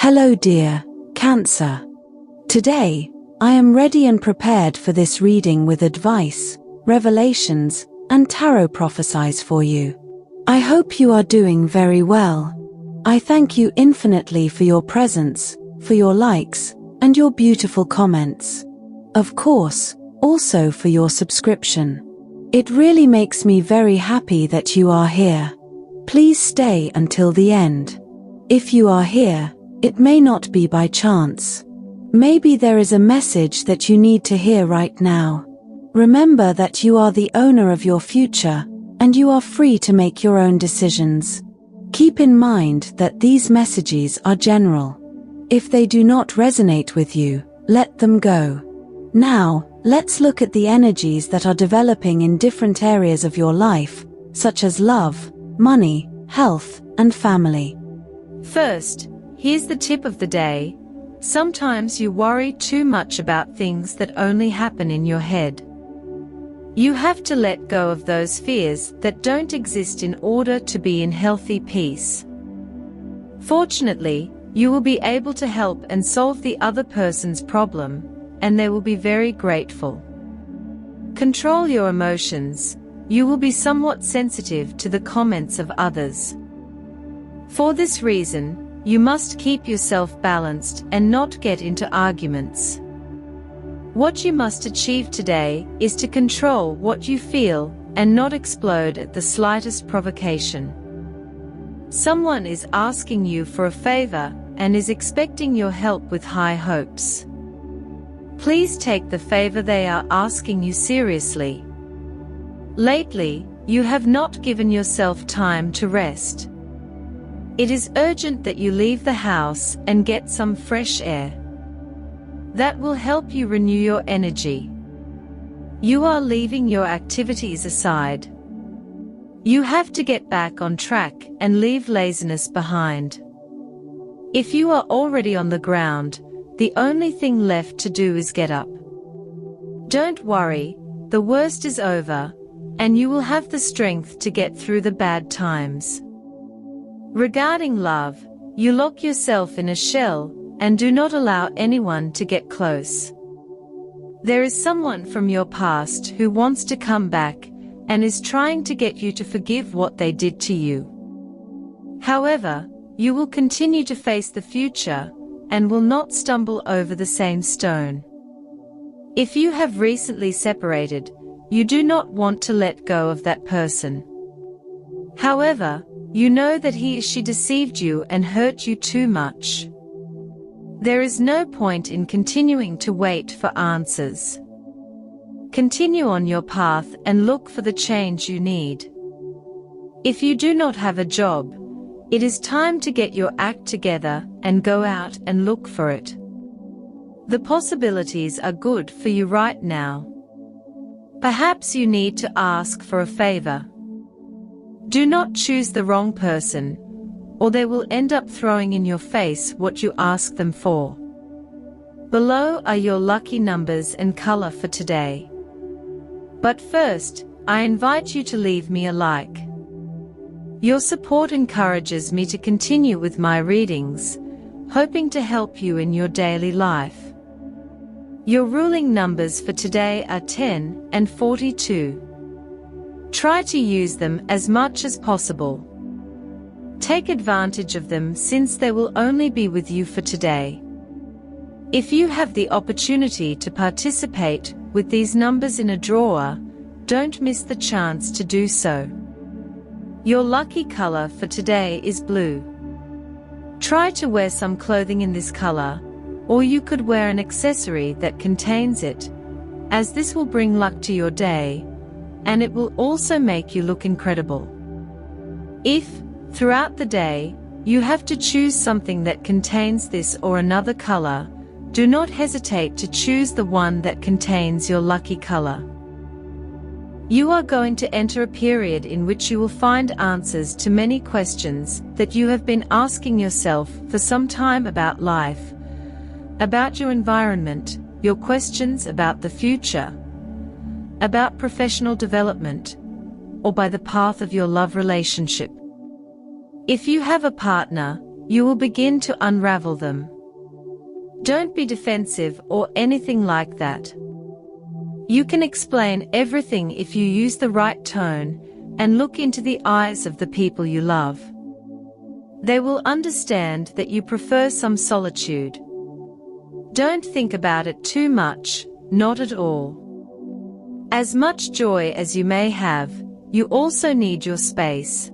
Hello dear Cancer. Today, I am ready and prepared for this reading with advice, revelations, and tarot prophecies for you. I hope you are doing very well. I thank you infinitely for your presence, for your likes, and your beautiful comments. Of course, also for your subscription. It really makes me very happy that you are here. Please stay until the end. If you are here, it may not be by chance. Maybe there is a message that you need to hear right now. Remember that you are the owner of your future, and you are free to make your own decisions. Keep in mind that these messages are general. If they do not resonate with you, let them go. Now, let's look at the energies that are developing in different areas of your life, such as love, money, health, and family. First, here's the tip of the day. Sometimes you worry too much about things that only happen in your head. You have to let go of those fears that don't exist in order to be in healthy peace. Fortunately, you will be able to help and solve the other person's problem, and they will be very grateful. Control your emotions. You will be somewhat sensitive to the comments of others. For this reason, you must keep yourself balanced and not get into arguments. What you must achieve today is to control what you feel and not explode at the slightest provocation. Someone is asking you for a favor and is expecting your help with high hopes. Please take the favor they are asking you seriously. Lately, you have not given yourself time to rest. It is urgent that you leave the house and get some fresh air. That will help you renew your energy. You are leaving your activities aside. You have to get back on track and leave laziness behind. If you are already on the ground, the only thing left to do is get up. Don't worry, the worst is over, and you will have the strength to get through the bad times. Regarding love, you lock yourself in a shell and do not allow anyone to get close. There is someone from your past who wants to come back and is trying to get you to forgive what they did to you. However, you will continue to face the future and will not stumble over the same stone. If you have recently separated, you do not want to let go of that person. However, you know that he or she deceived you and hurt you too much. There is no point in continuing to wait for answers. Continue on your path and look for the change you need. If you do not have a job, it is time to get your act together and go out and look for it. The possibilities are good for you right now. Perhaps you need to ask for a favor. Do not choose the wrong person, or they will end up throwing in your face what you ask them for. Below are your lucky numbers and color for today. But first, I invite you to leave me a like. Your support encourages me to continue with my readings, hoping to help you in your daily life. Your ruling numbers for today are 10 and 42. Try to use them as much as possible. Take advantage of them since they will only be with you for today. If you have the opportunity to participate with these numbers in a draw, don't miss the chance to do so. Your lucky color for today is blue. Try to wear some clothing in this color, or you could wear an accessory that contains it, as this will bring luck to your day, and it will also make you look incredible. If, throughout the day, you have to choose something that contains this or another color, do not hesitate to choose the one that contains your lucky color. You are going to enter a period in which you will find answers to many questions that you have been asking yourself for some time about life, about your environment, your questions about the future, about professional development, or by the path of your love relationship. If you have a partner, you will begin to unravel them. Don't be defensive or anything like that. You can explain everything if you use the right tone and look into the eyes of the people you love. They will understand that you prefer some solitude. Don't think about it too much, not at all. As much joy as you may have, you also need your space.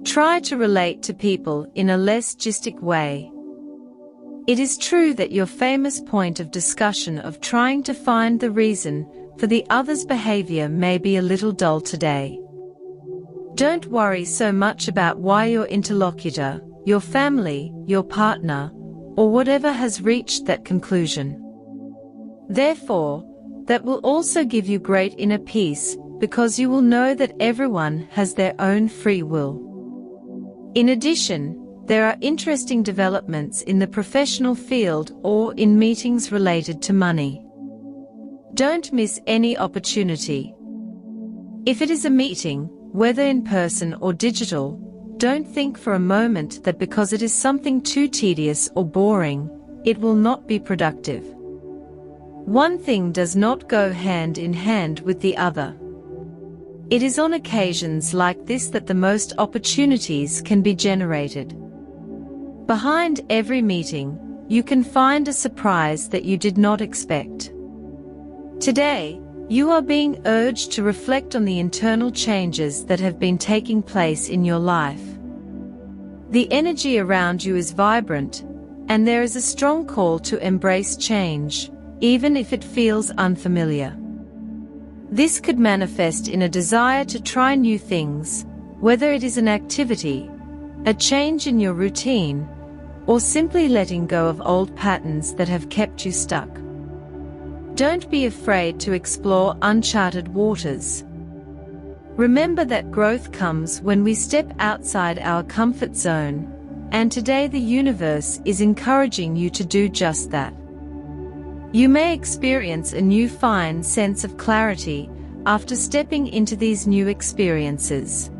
Try to relate to people in a less gistic way. It is true that your famous point of discussion of trying to find the reason for the other's behavior may be a little dull today. Don't worry so much about why your interlocutor, your family, your partner, or whatever has reached that conclusion. Therefore, that will also give you great inner peace, because you will know that everyone has their own free will. In addition, there are interesting developments in the professional field or in meetings related to money. Don't miss any opportunity. If it is a meeting, whether in person or digital, don't think for a moment that because it is something too tedious or boring, it will not be productive. One thing does not go hand in hand with the other. It is on occasions like this that the most opportunities can be generated. Behind every meeting, you can find a surprise that you did not expect. Today, you are being urged to reflect on the internal changes that have been taking place in your life. The energy around you is vibrant, and there is a strong call to embrace change, even if it feels unfamiliar. This could manifest in a desire to try new things, whether it is an activity, a change in your routine, or simply letting go of old patterns that have kept you stuck. Don't be afraid to explore uncharted waters. Remember that growth comes when we step outside our comfort zone, and today the universe is encouraging you to do just that. You may experience a new fine sense of clarity after stepping into these new experiences.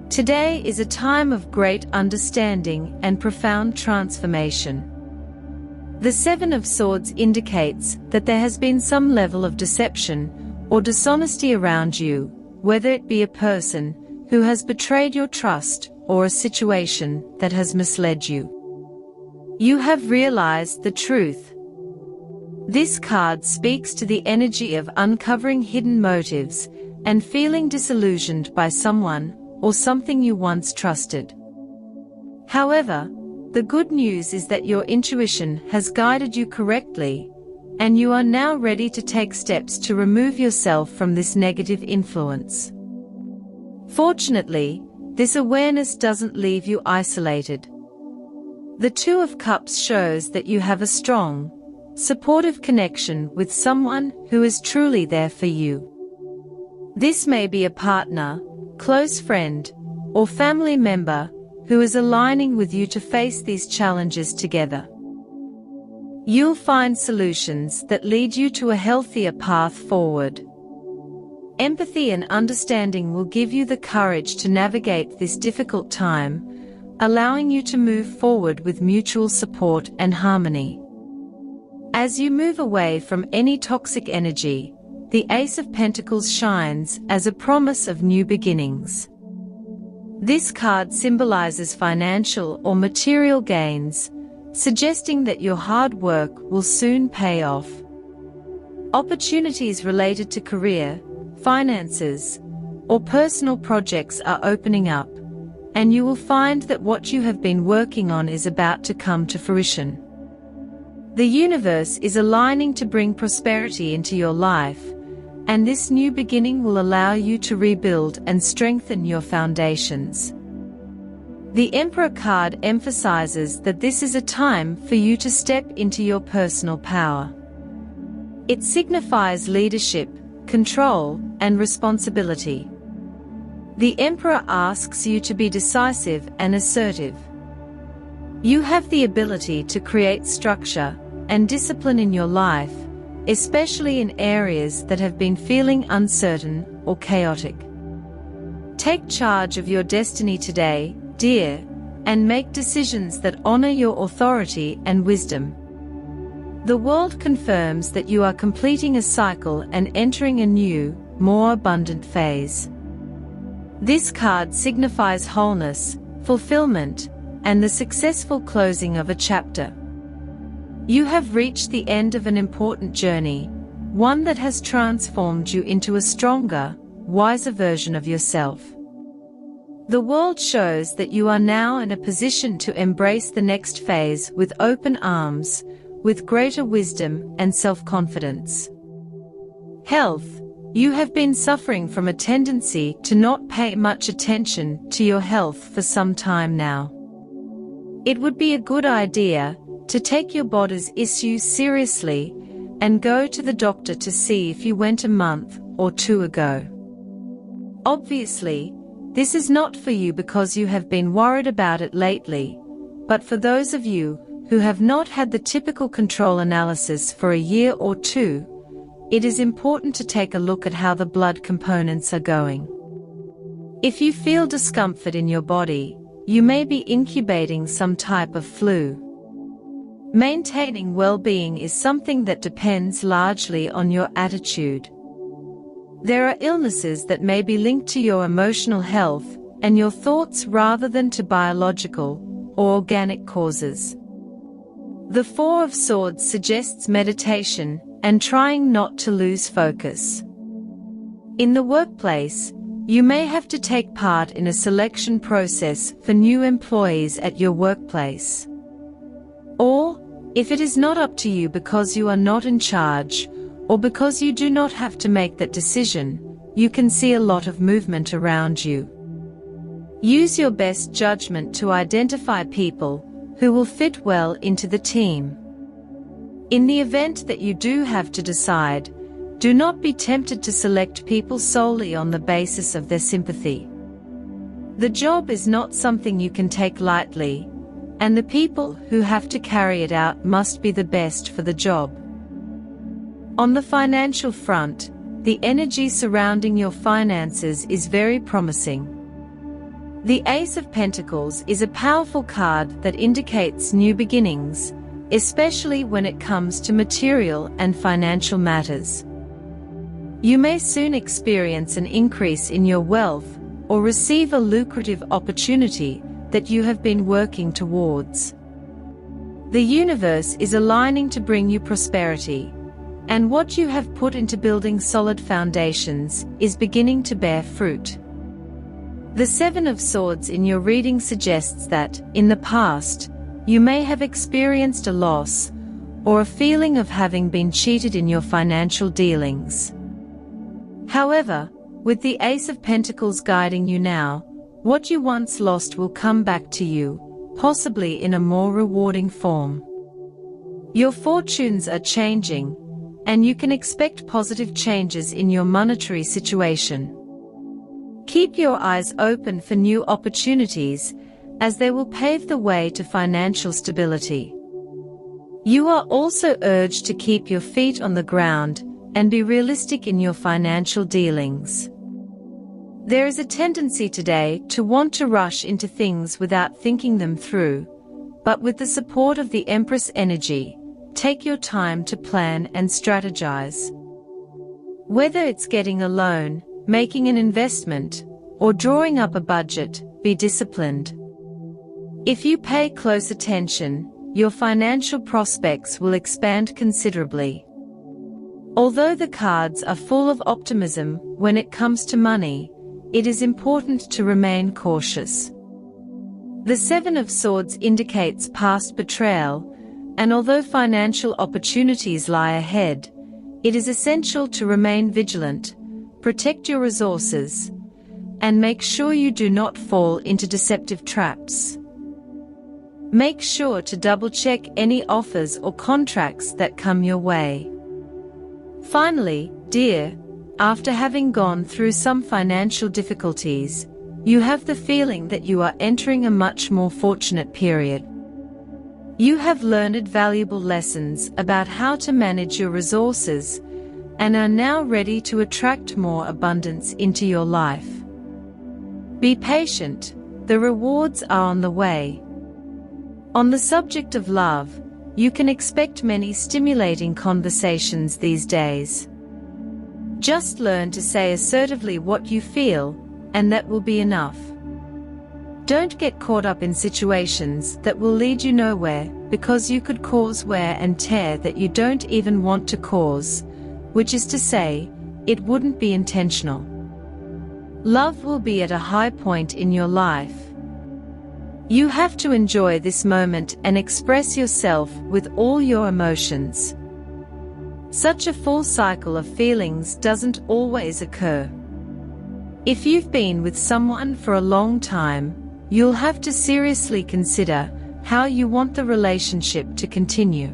Today is a time of great understanding and profound transformation. The Seven of Swords indicates that there has been some level of deception or dishonesty around you, whether it be a person who has betrayed your trust or a situation that has misled you. You have realized the truth. This card speaks to the energy of uncovering hidden motives and feeling disillusioned by someone or something you once trusted. However, the good news is that your intuition has guided you correctly, and you are now ready to take steps to remove yourself from this negative influence. Fortunately, this awareness doesn't leave you isolated. The Two of Cups shows that you have a strong, supportive connection with someone who is truly there for you. This may be a partner, close friend, or family member who is aligning with you to face these challenges together. You'll find solutions that lead you to a healthier path forward. Empathy and understanding will give you the courage to navigate this difficult time, allowing you to move forward with mutual support and harmony. As you move away from any toxic energy, the Ace of Pentacles shines as a promise of new beginnings. This card symbolizes financial or material gains, suggesting that your hard work will soon pay off. Opportunities related to career, finances, or personal projects are opening up, and you will find that what you have been working on is about to come to fruition. The universe is aligning to bring prosperity into your life, and this new beginning will allow you to rebuild and strengthen your foundations. The Emperor card emphasizes that this is a time for you to step into your personal power. It signifies leadership, control, and responsibility. The Emperor asks you to be decisive and assertive. You have the ability to create structure and discipline in your life, especially in areas that have been feeling uncertain or chaotic. Take charge of your destiny today, dear, and make decisions that honor your authority and wisdom. The world confirms that you are completing a cycle and entering a new, more abundant phase. This card signifies wholeness, fulfillment, and the successful closing of a chapter. You have reached the end of an important journey, one that has transformed you into a stronger, wiser version of yourself. The world shows that you are now in a position to embrace the next phase with open arms, with greater wisdom and self-confidence. Health. You have been suffering from a tendency to not pay much attention to your health for some time now. It would be a good idea to take your body's issues seriously and go to the doctor to see if you went a month or 2 ago. Obviously, this is not for you because you have been worried about it lately, but for those of you who have not had the typical control analysis for a year or 2, it is important to take a look at how the blood components are going. If you feel discomfort in your body, you may be incubating some type of flu. Maintaining well-being is something that depends largely on your attitude. There are illnesses that may be linked to your emotional health and your thoughts rather than to biological or organic causes. The Four of Swords suggests meditation and trying not to lose focus. In the workplace, you may have to take part in a selection process for new employees at your workplace. Or, if it is not up to you because you are not in charge, or because you do not have to make that decision, you can see a lot of movement around you. Use your best judgment to identify people who will fit well into the team. In the event that you do have to decide, do not be tempted to select people solely on the basis of their sympathy. The job is not something you can take lightly, and the people who have to carry it out must be the best for the job. On the financial front, the energy surrounding your finances is very promising. The Ace of Pentacles is a powerful card that indicates new beginnings, especially when it comes to material and financial matters. You may soon experience an increase in your wealth or receive a lucrative opportunity that you have been working towards. The universe is aligning to bring you prosperity, and what you have put into building solid foundations is beginning to bear fruit. The Seven of Swords in your reading suggests that, in the past, you may have experienced a loss or a feeling of having been cheated in your financial dealings. However, with the Ace of Pentacles guiding you now, what you once lost will come back to you, possibly in a more rewarding form. Your fortunes are changing, and you can expect positive changes in your monetary situation. Keep your eyes open for new opportunities, as they will pave the way to financial stability. You are also urged to keep your feet on the ground and be realistic in your financial dealings. There is a tendency today to want to rush into things without thinking them through, but with the support of the Empress energy, take your time to plan and strategize. Whether it's getting a loan, making an investment, or drawing up a budget, be disciplined. If you pay close attention, your financial prospects will expand considerably. Although the cards are full of optimism when it comes to money, it is important to remain cautious. The Seven of Swords indicates past betrayal, and although financial opportunities lie ahead, it is essential to remain vigilant, protect your resources, and make sure you do not fall into deceptive traps. Make sure to double-check any offers or contracts that come your way. Finally, dear, after having gone through some financial difficulties, you have the feeling that you are entering a much more fortunate period. You have learned valuable lessons about how to manage your resources and are now ready to attract more abundance into your life. Be patient. the rewards are on the way. On the subject of love, you can expect many stimulating conversations these days. Just learn to say assertively what you feel, and that will be enough. Don't get caught up in situations that will lead you nowhere, because you could cause wear and tear that you don't even want to cause, which is to say, it wouldn't be intentional. Love will be at a high point in your life. You have to enjoy this moment and express yourself with all your emotions. Such a full cycle of feelings doesn't always occur. If you've been with someone for a long time, you'll have to seriously consider how you want the relationship to continue.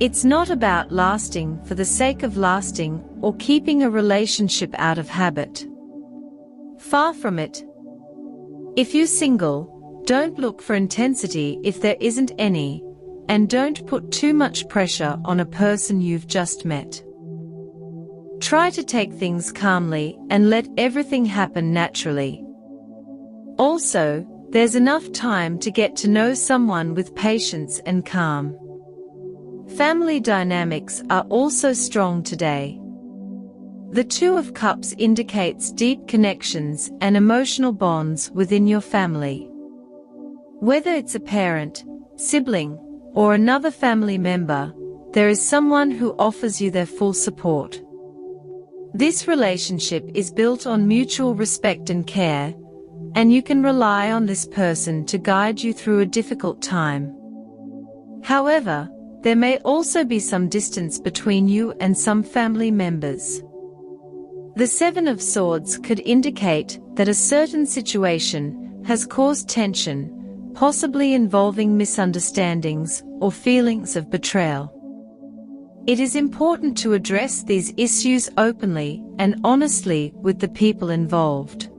It's not about lasting for the sake of lasting or keeping a relationship out of habit. Far from it. If you're single, don't look for intensity if there isn't any, and don't put too much pressure on a person you've just met. Try to take things calmly and let everything happen naturally. Also, there's enough time to get to know someone with patience and calm. Family dynamics are also strong today. The Two of Cups indicates deep connections and emotional bonds within your family. Whether it's a parent, sibling, or another family member, there is someone who offers you their full support. This relationship is built on mutual respect and care, and you can rely on this person to guide you through a difficult time. However, there may also be some distance between you and some family members. The Seven of Swords could indicate that a certain situation has caused tension, possibly involving misunderstandings or feelings of betrayal. It is important to address these issues openly and honestly with the people involved.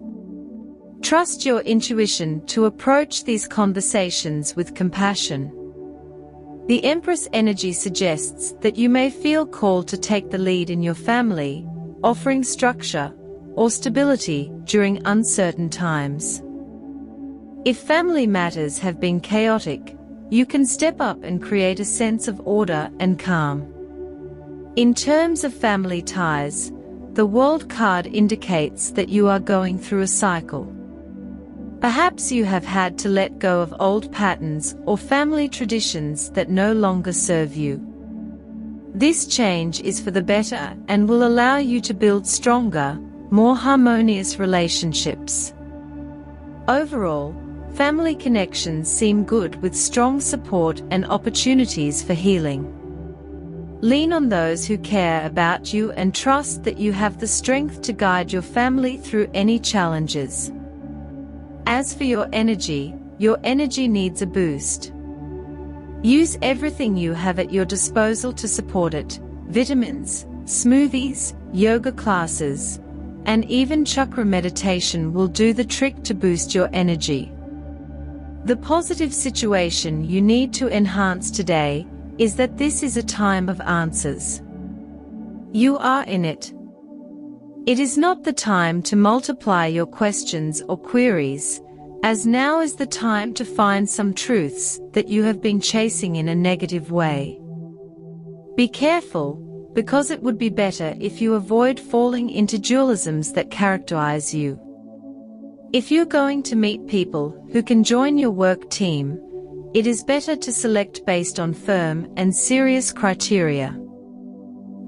Trust your intuition to approach these conversations with compassion. The Empress energy suggests that you may feel called to take the lead in your family, offering structure or stability during uncertain times. If family matters have been chaotic, you can step up and create a sense of order and calm. In terms of family ties, the World card indicates that you are going through a cycle. Perhaps you have had to let go of old patterns or family traditions that no longer serve you. This change is for the better and will allow you to build stronger, more harmonious relationships. Overall, family connections seem good with strong support and opportunities for healing. Lean on those who care about you and trust that you have the strength to guide your family through any challenges. As for your energy needs a boost. Use everything you have at your disposal to support it: vitamins, smoothies, yoga classes, and even chakra meditation will do the trick to boost your energy. The positive situation you need to enhance today is that this is a time of answers. You are in it. It is not the time to multiply your questions or queries, as now is the time to find some truths that you have been chasing in a negative way. Be careful, because it would be better if you avoid falling into dualisms that characterize you. If you're going to meet people who can join your work team, it is better to select based on firm and serious criteria.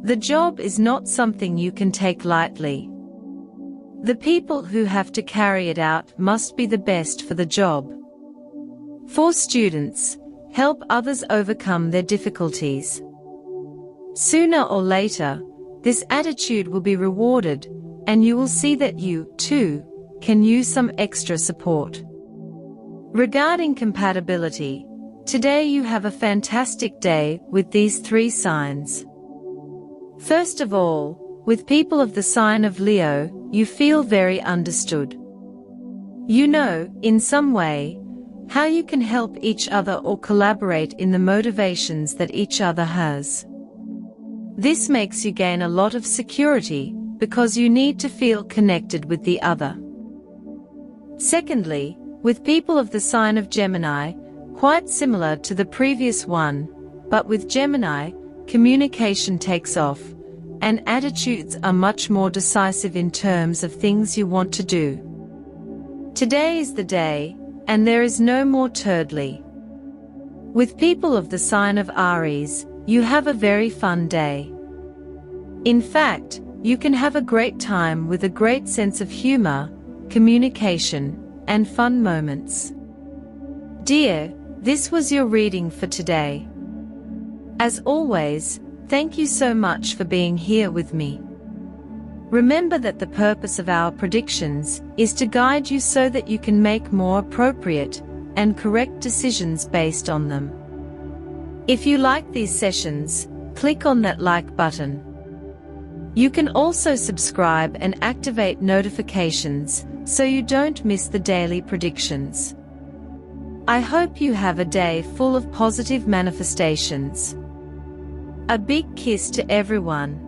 The job is not something you can take lightly. The people who have to carry it out must be the best for the job. For students, help others overcome their difficulties. Sooner or later, this attitude will be rewarded, and you will see that you, too, can use some extra support. Regarding compatibility, today you have a fantastic day with these 3 signs. First of all, with people of the sign of Leo, you feel very understood. You know, in some way, how you can help each other or collaborate in the motivations that each other has. This makes you gain a lot of security, because you need to feel connected with the other. Secondly, With people of the sign of Gemini, quite similar to the previous one, but with Gemini, communication takes off, and attitudes are much more decisive in terms of things you want to do. Today is the day, and there is no more turdly. With people of the sign of Aries, you have a very fun day. In fact, you can have a great time with a great sense of humor, communication, and fun moments. Dear, this was your reading for today. As always, thank you so much for being here with me. Remember that the purpose of our predictions is to guide you so that you can make more appropriate and correct decisions based on them. If you like these sessions, click on that like button. You can also subscribe and activate notifications so you don't miss the daily predictions. I hope you have a day full of positive manifestations. A big kiss to everyone.